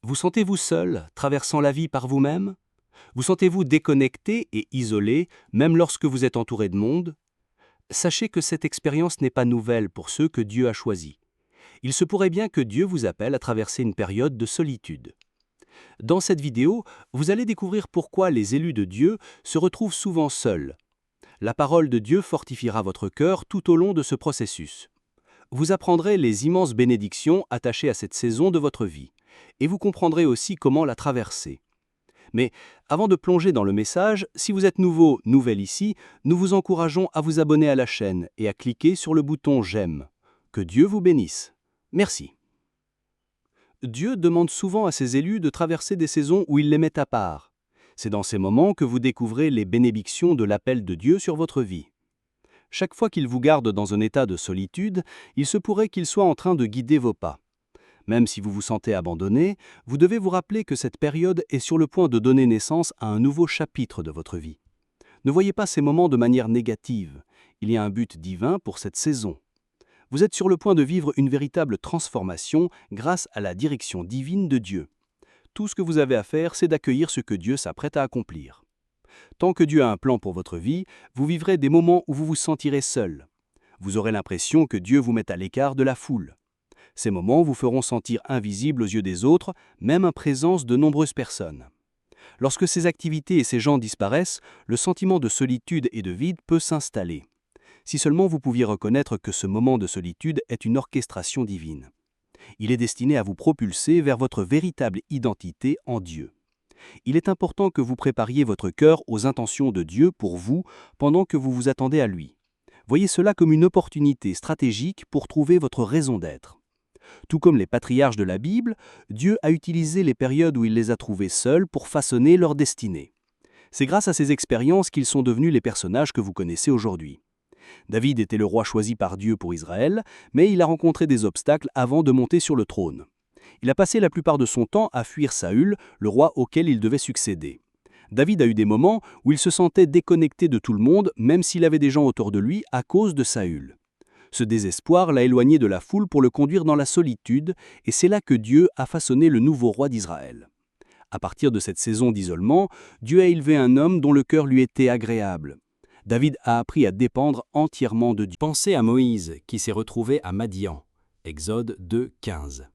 Vous sentez-vous seul, traversant la vie par vous-même? Vous sentez-vous déconnecté et isolé, même lorsque vous êtes entouré de monde? Sachez que cette expérience n'est pas nouvelle pour ceux que Dieu a choisis. Il se pourrait bien que Dieu vous appelle à traverser une période de solitude. Dans cette vidéo, vous allez découvrir pourquoi les élus de Dieu se retrouvent souvent seuls. La parole de Dieu fortifiera votre cœur tout au long de ce processus. Vous apprendrez les immenses bénédictions attachées à cette saison de votre vie, et vous comprendrez aussi comment la traverser. Mais avant de plonger dans le message, si vous êtes nouveau, nouvelle ici, nous vous encourageons à vous abonner à la chaîne et à cliquer sur le bouton J'aime. Que Dieu vous bénisse. Merci. Dieu demande souvent à ses élus de traverser des saisons où il les met à part. C'est dans ces moments que vous découvrez les bénédictions de l'appel de Dieu sur votre vie. Chaque fois qu'il vous garde dans un état de solitude, il se pourrait qu'il soit en train de guider vos pas. Même si vous vous sentez abandonné, vous devez vous rappeler que cette période est sur le point de donner naissance à un nouveau chapitre de votre vie. Ne voyez pas ces moments de manière négative. Il y a un but divin pour cette saison. Vous êtes sur le point de vivre une véritable transformation grâce à la direction divine de Dieu. Tout ce que vous avez à faire, c'est d'accueillir ce que Dieu s'apprête à accomplir. Tant que Dieu a un plan pour votre vie, vous vivrez des moments où vous vous sentirez seul. Vous aurez l'impression que Dieu vous met à l'écart de la foule. Ces moments vous feront sentir invisible aux yeux des autres, même en présence de nombreuses personnes. Lorsque ces activités et ces gens disparaissent, le sentiment de solitude et de vide peut s'installer. Si seulement vous pouviez reconnaître que ce moment de solitude est une orchestration divine. Il est destiné à vous propulser vers votre véritable identité en Dieu. Il est important que vous prépariez votre cœur aux intentions de Dieu pour vous pendant que vous vous attendez à lui. Voyez cela comme une opportunité stratégique pour trouver votre raison d'être. Tout comme les patriarches de la Bible, Dieu a utilisé les périodes où il les a trouvés seuls pour façonner leur destinée. C'est grâce à ces expériences qu'ils sont devenus les personnages que vous connaissez aujourd'hui. David était le roi choisi par Dieu pour Israël, mais il a rencontré des obstacles avant de monter sur le trône. Il a passé la plupart de son temps à fuir Saül, le roi auquel il devait succéder. David a eu des moments où il se sentait déconnecté de tout le monde, même s'il avait des gens autour de lui à cause de Saül. Ce désespoir l'a éloigné de la foule pour le conduire dans la solitude, et c'est là que Dieu a façonné le nouveau roi d'Israël. À partir de cette saison d'isolement, Dieu a élevé un homme dont le cœur lui était agréable. David a appris à dépendre entièrement de Dieu. Pensez à Moïse, qui s'est retrouvé à Madian. Exode 2, 15.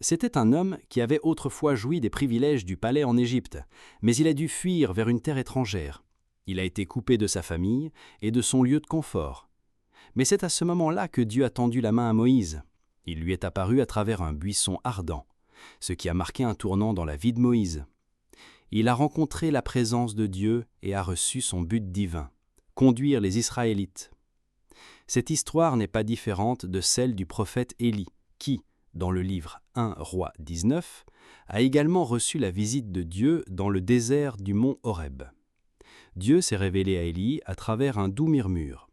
C'était un homme qui avait autrefois joui des privilèges du palais en Égypte, mais il a dû fuir vers une terre étrangère. Il a été coupé de sa famille et de son lieu de confort. Mais c'est à ce moment-là que Dieu a tendu la main à Moïse. Il lui est apparu à travers un buisson ardent, ce qui a marqué un tournant dans la vie de Moïse. Il a rencontré la présence de Dieu et a reçu son but divin, conduire les Israélites. Cette histoire n'est pas différente de celle du prophète Élie, qui, dans le livre 1 Roi 19, a également reçu la visite de Dieu dans le désert du mont Horeb. Dieu s'est révélé à Élie à travers un doux murmure.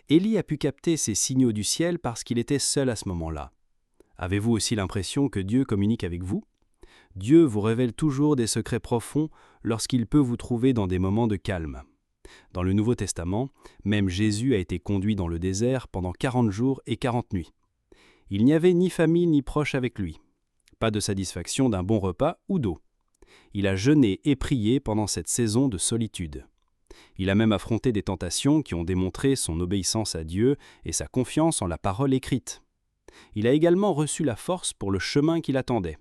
Élie a pu capter ces signaux du ciel parce qu'il était seul à ce moment-là. Avez-vous aussi l'impression que Dieu communique avec vous? Dieu vous révèle toujours des secrets profonds lorsqu'il peut vous trouver dans des moments de calme. Dans le Nouveau Testament, même Jésus a été conduit dans le désert pendant 40 jours et 40 nuits. Il n'y avait ni famille ni proche avec lui. Pas de satisfaction d'un bon repas ou d'eau. Il a jeûné et prié pendant cette saison de solitude. Il a même affronté des tentations qui ont démontré son obéissance à Dieu et sa confiance en la parole écrite. Il a également reçu la force pour le chemin qu'il attendait.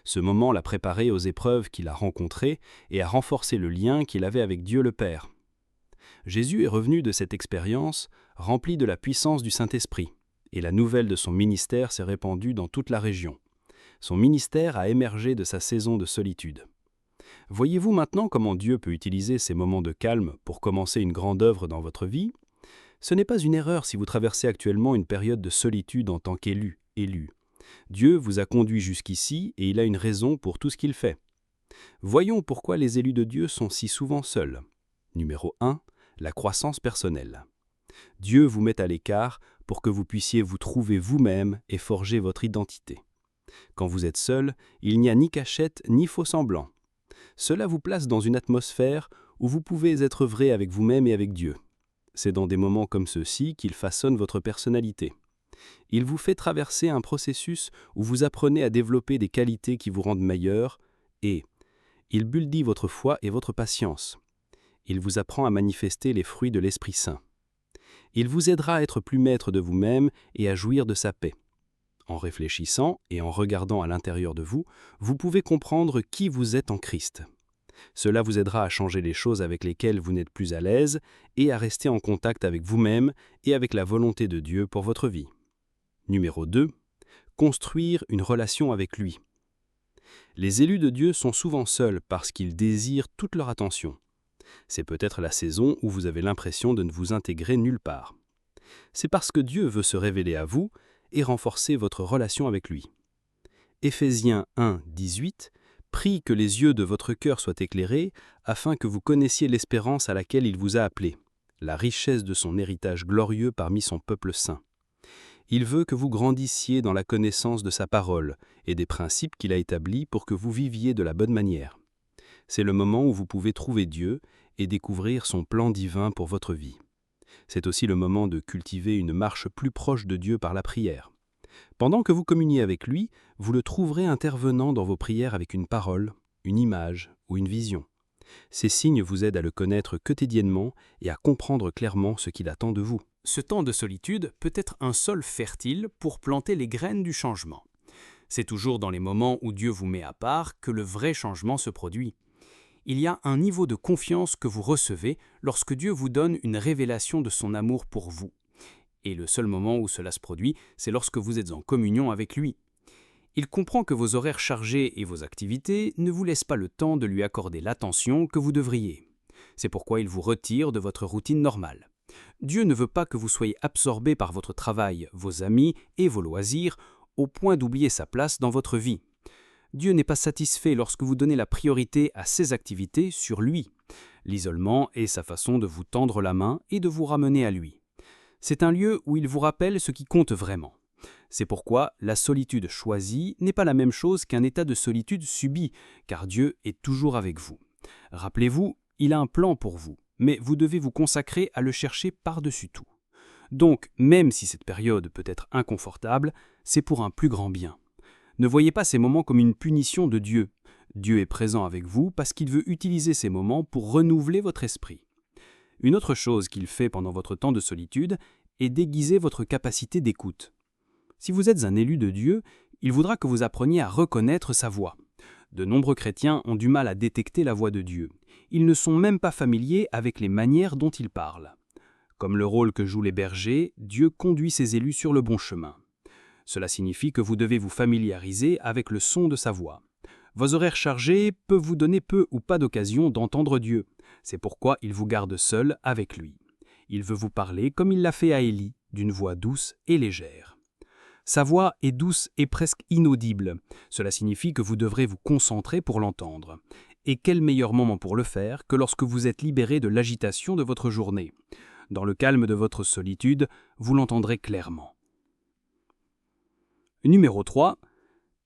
Ce moment l'a préparé aux épreuves qu'il a rencontrées et a renforcé le lien qu'il avait avec Dieu le Père. Jésus est revenu de cette expérience rempli de la puissance du Saint-Esprit, et la nouvelle de son ministère s'est répandue dans toute la région. Son ministère a émergé de sa saison de solitude. Voyez-vous maintenant comment Dieu peut utiliser ces moments de calme pour commencer une grande œuvre dans votre vie? Ce n'est pas une erreur si vous traversez actuellement une période de solitude en tant qu'élu. Dieu vous a conduit jusqu'ici et il a une raison pour tout ce qu'il fait. Voyons pourquoi les élus de Dieu sont si souvent seuls. Numéro 1, la croissance personnelle. Dieu vous met à l'écart pour que vous puissiez vous trouver vous-même et forger votre identité. Quand vous êtes seul, il n'y a ni cachette ni faux semblant. Cela vous place dans une atmosphère où vous pouvez être vrai avec vous-même et avec Dieu. C'est dans des moments comme ceux-ci qu'il façonne votre personnalité. Il vous fait traverser un processus où vous apprenez à développer des qualités qui vous rendent meilleur et il buldie votre foi et votre patience. Il vous apprend à manifester les fruits de l'Esprit Saint. Il vous aidera à être plus maître de vous-même et à jouir de sa paix. En réfléchissant et en regardant à l'intérieur de vous, vous pouvez comprendre qui vous êtes en Christ. Cela vous aidera à changer les choses avec lesquelles vous n'êtes plus à l'aise et à rester en contact avec vous-même et avec la volonté de Dieu pour votre vie. Numéro 2. Construire une relation avec lui. Les élus de Dieu sont souvent seuls parce qu'ils désirent toute leur attention. C'est peut-être la saison où vous avez l'impression de ne vous intégrer nulle part. C'est parce que Dieu veut se révéler à vous et renforcer votre relation avec lui. Éphésiens 1, 18 Prie que les yeux de votre cœur soient éclairés, afin que vous connaissiez l'espérance à laquelle il vous a appelé, la richesse de son héritage glorieux parmi son peuple saint. Il veut que vous grandissiez dans la connaissance de sa parole et des principes qu'il a établis pour que vous viviez de la bonne manière. C'est le moment où vous pouvez trouver Dieu et découvrir son plan divin pour votre vie. C'est aussi le moment de cultiver une marche plus proche de Dieu par la prière. Pendant que vous communiez avec lui, vous le trouverez intervenant dans vos prières avec une parole, une image ou une vision. Ces signes vous aident à le connaître quotidiennement et à comprendre clairement ce qu'il attend de vous. Ce temps de solitude peut être un sol fertile pour planter les graines du changement. C'est toujours dans les moments où Dieu vous met à part que le vrai changement se produit. Il y a un niveau de confiance que vous recevez lorsque Dieu vous donne une révélation de son amour pour vous. Et le seul moment où cela se produit, c'est lorsque vous êtes en communion avec lui. Il comprend que vos horaires chargés et vos activités ne vous laissent pas le temps de lui accorder l'attention que vous devriez. C'est pourquoi il vous retire de votre routine normale. Dieu ne veut pas que vous soyez absorbé par votre travail, vos amis et vos loisirs, au point d'oublier sa place dans votre vie. Dieu n'est pas satisfait lorsque vous donnez la priorité à ses activités sur lui. L'isolement est sa façon de vous tendre la main et de vous ramener à lui. C'est un lieu où il vous rappelle ce qui compte vraiment. C'est pourquoi la solitude choisie n'est pas la même chose qu'un état de solitude subi, car Dieu est toujours avec vous. Rappelez-vous, il a un plan pour vous, mais vous devez vous consacrer à le chercher par-dessus tout. Donc, même si cette période peut être inconfortable, c'est pour un plus grand bien. Ne voyez pas ces moments comme une punition de Dieu. Dieu est présent avec vous parce qu'il veut utiliser ces moments pour renouveler votre esprit. Une autre chose qu'il fait pendant votre temps de solitude est d'aiguiser votre capacité d'écoute. Si vous êtes un élu de Dieu, il voudra que vous appreniez à reconnaître sa voix. De nombreux chrétiens ont du mal à détecter la voix de Dieu. Ils ne sont même pas familiers avec les manières dont il parle. Comme le rôle que jouent les bergers, Dieu conduit ses élus sur le bon chemin. Cela signifie que vous devez vous familiariser avec le son de sa voix. Vos horaires chargés peuvent vous donner peu ou pas d'occasion d'entendre Dieu. C'est pourquoi il vous garde seul avec lui. Il veut vous parler comme il l'a fait à Élie, d'une voix douce et légère. Sa voix est douce et presque inaudible. Cela signifie que vous devrez vous concentrer pour l'entendre. Et quel meilleur moment pour le faire que lorsque vous êtes libéré de l'agitation de votre journée. Dans le calme de votre solitude, vous l'entendrez clairement. Numéro 3.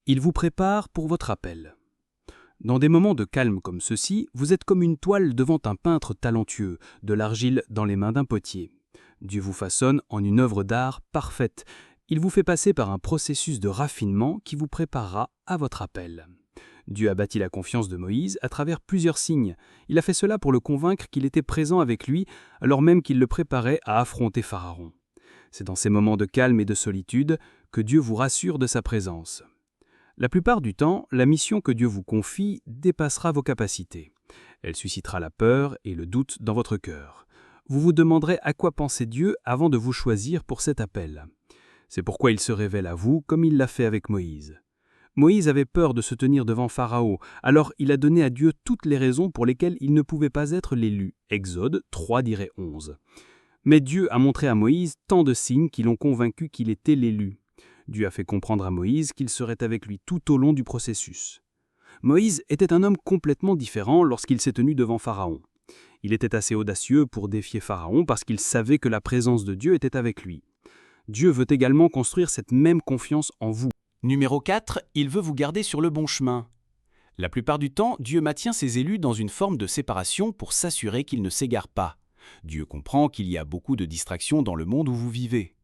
Il vous prépare pour votre appel. Dans des moments de calme comme ceux-ci, vous êtes comme une toile devant un peintre talentueux, de l'argile dans les mains d'un potier. Dieu vous façonne en une œuvre d'art parfaite. Il vous fait passer par un processus de raffinement qui vous préparera à votre appel. Dieu a bâti la confiance de Moïse à travers plusieurs signes. Il a fait cela pour le convaincre qu'il était présent avec lui, alors même qu'il le préparait à affronter Pharaon. C'est dans ces moments de calme et de solitude que Dieu vous rassure de sa présence. La plupart du temps, la mission que Dieu vous confie dépassera vos capacités. Elle suscitera la peur et le doute dans votre cœur. Vous vous demanderez à quoi pensait Dieu avant de vous choisir pour cet appel. C'est pourquoi il se révèle à vous comme il l'a fait avec Moïse. Moïse avait peur de se tenir devant Pharaon, alors il a donné à Dieu toutes les raisons pour lesquelles il ne pouvait pas être l'élu. Exode 3-11. Mais Dieu a montré à Moïse tant de signes qui l'ont convaincu qu'il était l'élu. Dieu a fait comprendre à Moïse qu'il serait avec lui tout au long du processus. Moïse était un homme complètement différent lorsqu'il s'est tenu devant Pharaon. Il était assez audacieux pour défier Pharaon parce qu'il savait que la présence de Dieu était avec lui. Dieu veut également construire cette même confiance en vous. Numéro 4, il veut vous garder sur le bon chemin. La plupart du temps, Dieu maintient ses élus dans une forme de séparation pour s'assurer qu'ils ne s'égarent pas. Dieu comprend qu'il y a beaucoup de distractions dans le monde où vous vivez.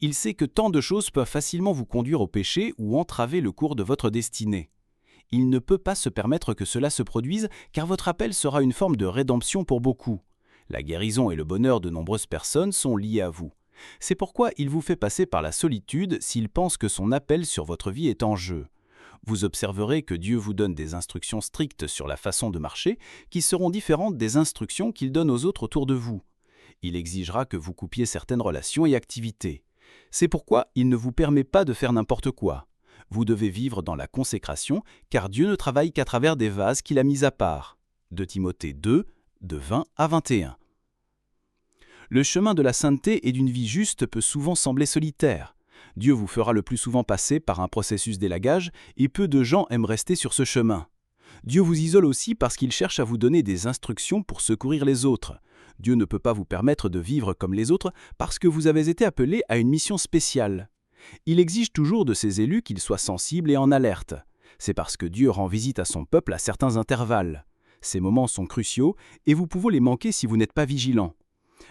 Il sait que tant de choses peuvent facilement vous conduire au péché ou entraver le cours de votre destinée. Il ne peut pas se permettre que cela se produise car votre appel sera une forme de rédemption pour beaucoup. La guérison et le bonheur de nombreuses personnes sont liés à vous. C'est pourquoi il vous fait passer par la solitude s'il pense que son appel sur votre vie est en jeu. Vous observerez que Dieu vous donne des instructions strictes sur la façon de marcher qui seront différentes des instructions qu'il donne aux autres autour de vous. Il exigera que vous coupiez certaines relations et activités. C'est pourquoi il ne vous permet pas de faire n'importe quoi. Vous devez vivre dans la consécration, car Dieu ne travaille qu'à travers des vases qu'il a mis à part. 2 Timothée 2, de 20 à 21. Le chemin de la sainteté et d'une vie juste peut souvent sembler solitaire. Dieu vous fera le plus souvent passer par un processus d'élagage et peu de gens aiment rester sur ce chemin. Dieu vous isole aussi parce qu'il cherche à vous donner des instructions pour secourir les autres. Dieu ne peut pas vous permettre de vivre comme les autres parce que vous avez été appelé à une mission spéciale. Il exige toujours de ses élus qu'ils soient sensibles et en alerte. C'est parce que Dieu rend visite à son peuple à certains intervalles. Ces moments sont cruciaux et vous pouvez les manquer si vous n'êtes pas vigilant.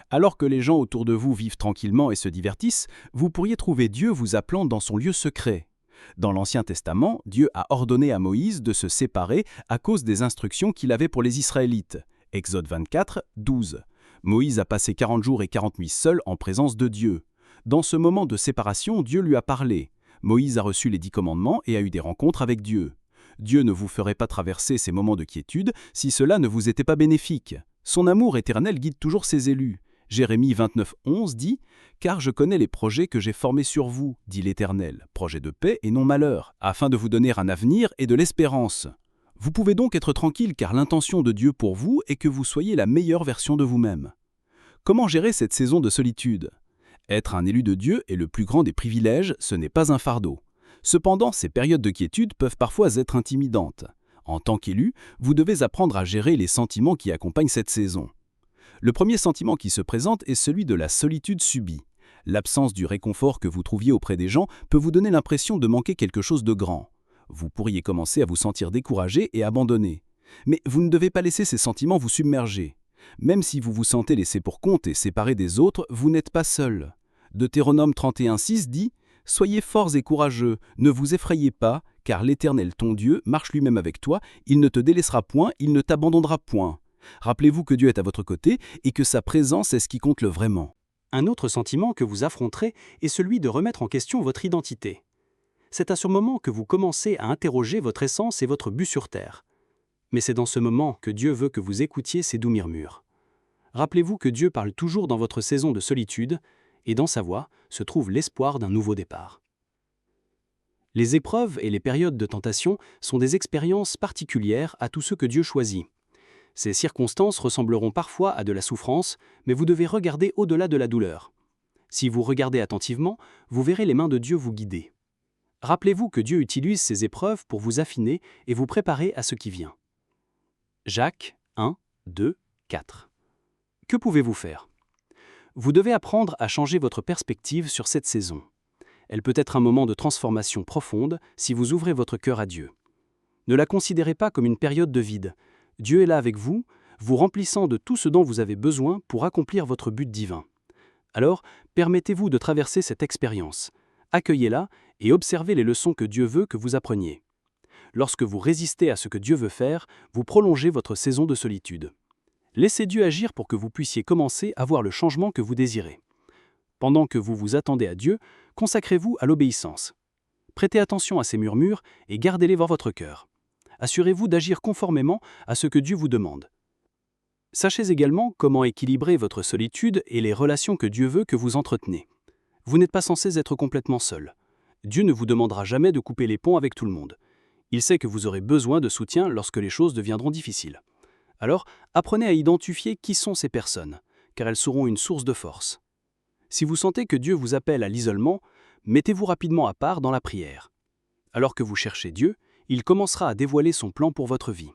Alors que les gens autour de vous vivent tranquillement et se divertissent, vous pourriez trouver Dieu vous appelant dans son lieu secret. Dans l'Ancien Testament, Dieu a ordonné à Moïse de se séparer à cause des instructions qu'il avait pour les Israélites. Exode 24, 12. Moïse a passé 40 jours et 40 nuits seul en présence de Dieu. Dans ce moment de séparation, Dieu lui a parlé. Moïse a reçu les 10 commandements et a eu des rencontres avec Dieu. Dieu ne vous ferait pas traverser ces moments de quiétude si cela ne vous était pas bénéfique. Son amour éternel guide toujours ses élus. Jérémie 29, 11 dit « Car je connais les projets que j'ai formés sur vous, dit l'Éternel, projets de paix et non malheur, afin de vous donner un avenir et de l'espérance. » Vous pouvez donc être tranquille car l'intention de Dieu pour vous est que vous soyez la meilleure version de vous-même. Comment gérer cette saison de solitude ? Être un élu de Dieu est le plus grand des privilèges, ce n'est pas un fardeau. Cependant, ces périodes de quiétude peuvent parfois être intimidantes. En tant qu'élu, vous devez apprendre à gérer les sentiments qui accompagnent cette saison. Le premier sentiment qui se présente est celui de la solitude subie. L'absence du réconfort que vous trouviez auprès des gens peut vous donner l'impression de manquer quelque chose de grand. Vous pourriez commencer à vous sentir découragé et abandonné. Mais vous ne devez pas laisser ces sentiments vous submerger. Même si vous vous sentez laissé pour compte et séparé des autres, vous n'êtes pas seul. Deutéronome 31:6 dit « Soyez forts et courageux, ne vous effrayez pas, car l'Éternel ton Dieu marche lui-même avec toi, il ne te délaissera point, il ne t'abandonnera point. » Rappelez-vous que Dieu est à votre côté et que sa présence est ce qui compte le vraiment. Un autre sentiment que vous affronterez est celui de remettre en question votre identité. C'est à ce moment que vous commencez à interroger votre essence et votre but sur terre. Mais c'est dans ce moment que Dieu veut que vous écoutiez ses doux murmures. Rappelez-vous que Dieu parle toujours dans votre saison de solitude, et dans sa voix se trouve l'espoir d'un nouveau départ. Les épreuves et les périodes de tentation sont des expériences particulières à tous ceux que Dieu choisit. Ces circonstances ressembleront parfois à de la souffrance, mais vous devez regarder au-delà de la douleur. Si vous regardez attentivement, vous verrez les mains de Dieu vous guider. Rappelez-vous que Dieu utilise ces épreuves pour vous affiner et vous préparer à ce qui vient. Jacques 1, 2, 4. Que pouvez-vous faire ? Vous devez apprendre à changer votre perspective sur cette saison. Elle peut être un moment de transformation profonde si vous ouvrez votre cœur à Dieu. Ne la considérez pas comme une période de vide. Dieu est là avec vous, vous remplissant de tout ce dont vous avez besoin pour accomplir votre but divin. Alors, permettez-vous de traverser cette expérience. Accueillez-la et observez les leçons que Dieu veut que vous appreniez. Lorsque vous résistez à ce que Dieu veut faire, vous prolongez votre saison de solitude. Laissez Dieu agir pour que vous puissiez commencer à voir le changement que vous désirez. Pendant que vous vous attendez à Dieu, consacrez-vous à l'obéissance. Prêtez attention à ses murmures et gardez-les dans votre cœur. Assurez-vous d'agir conformément à ce que Dieu vous demande. Sachez également comment équilibrer votre solitude et les relations que Dieu veut que vous entretenez. Vous n'êtes pas censé être complètement seul. Dieu ne vous demandera jamais de couper les ponts avec tout le monde. Il sait que vous aurez besoin de soutien lorsque les choses deviendront difficiles. Alors, apprenez à identifier qui sont ces personnes, car elles seront une source de force. Si vous sentez que Dieu vous appelle à l'isolement, mettez-vous rapidement à part dans la prière. Alors que vous cherchez Dieu, il commencera à dévoiler son plan pour votre vie.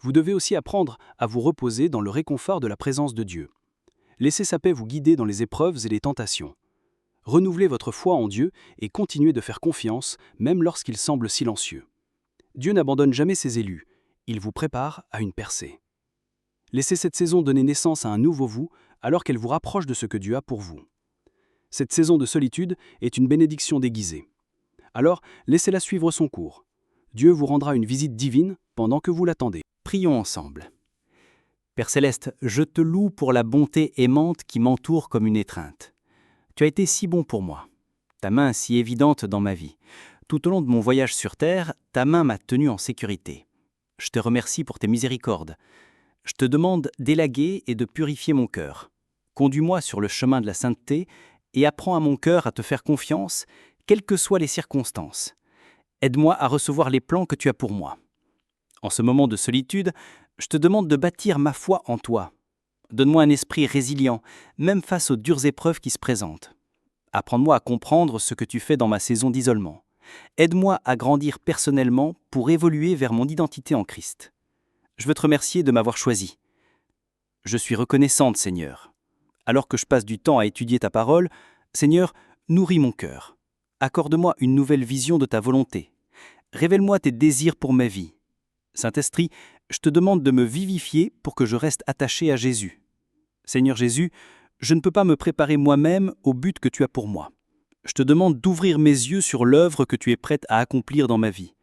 Vous devez aussi apprendre à vous reposer dans le réconfort de la présence de Dieu. Laissez sa paix vous guider dans les épreuves et les tentations. Renouvelez votre foi en Dieu et continuez de faire confiance, même lorsqu'il semble silencieux. Dieu n'abandonne jamais ses élus, il vous prépare à une percée. Laissez cette saison donner naissance à un nouveau vous, alors qu'elle vous rapproche de ce que Dieu a pour vous. Cette saison de solitude est une bénédiction déguisée. Alors, laissez-la suivre son cours. Dieu vous rendra une visite divine pendant que vous l'attendez. Prions ensemble. Père Céleste, je te loue pour la bonté aimante qui m'entoure comme une étreinte. Tu as été si bon pour moi. Ta main si évidente dans ma vie. Tout au long de mon voyage sur Terre, ta main m'a tenu en sécurité. Je te remercie pour tes miséricordes. Je te demande d'élaguer et de purifier mon cœur. Conduis-moi sur le chemin de la sainteté et apprends à mon cœur à te faire confiance, quelles que soient les circonstances. Aide-moi à recevoir les plans que tu as pour moi. En ce moment de solitude, je te demande de bâtir ma foi en toi. Donne-moi un esprit résilient, même face aux dures épreuves qui se présentent. Apprends-moi à comprendre ce que tu fais dans ma saison d'isolement. Aide-moi à grandir personnellement pour évoluer vers mon identité en Christ. Je veux te remercier de m'avoir choisi. Je suis reconnaissante, Seigneur. Alors que je passe du temps à étudier ta parole, Seigneur, nourris mon cœur. Accorde-moi une nouvelle vision de ta volonté. Révèle-moi tes désirs pour ma vie. Saint-Esprit, je te demande de me vivifier pour que je reste attaché à Jésus. Seigneur Jésus, je ne peux pas me préparer moi-même au but que tu as pour moi. Je te demande d'ouvrir mes yeux sur l'œuvre que tu es prête à accomplir dans ma vie.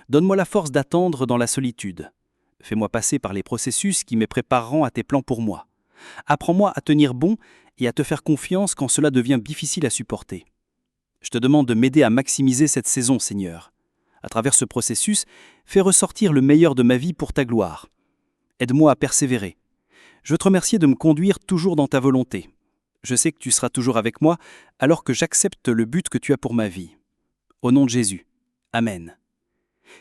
Donne-moi la force d'attendre dans la solitude. Fais-moi passer par les processus qui me prépareront à tes plans pour moi. Apprends-moi à tenir bon et à te faire confiance quand cela devient difficile à supporter. Je te demande de m'aider à maximiser cette saison, Seigneur. À travers ce processus, fais ressortir le meilleur de ma vie pour ta gloire. Aide-moi à persévérer. Je veux te remercier de me conduire toujours dans ta volonté. Je sais que tu seras toujours avec moi alors que j'accepte le but que tu as pour ma vie. Au nom de Jésus. Amen.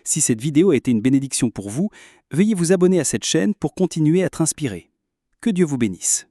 Si cette vidéo a été une bénédiction pour vous, veuillez vous abonner à cette chaîne pour continuer à être inspiré. Que Dieu vous bénisse.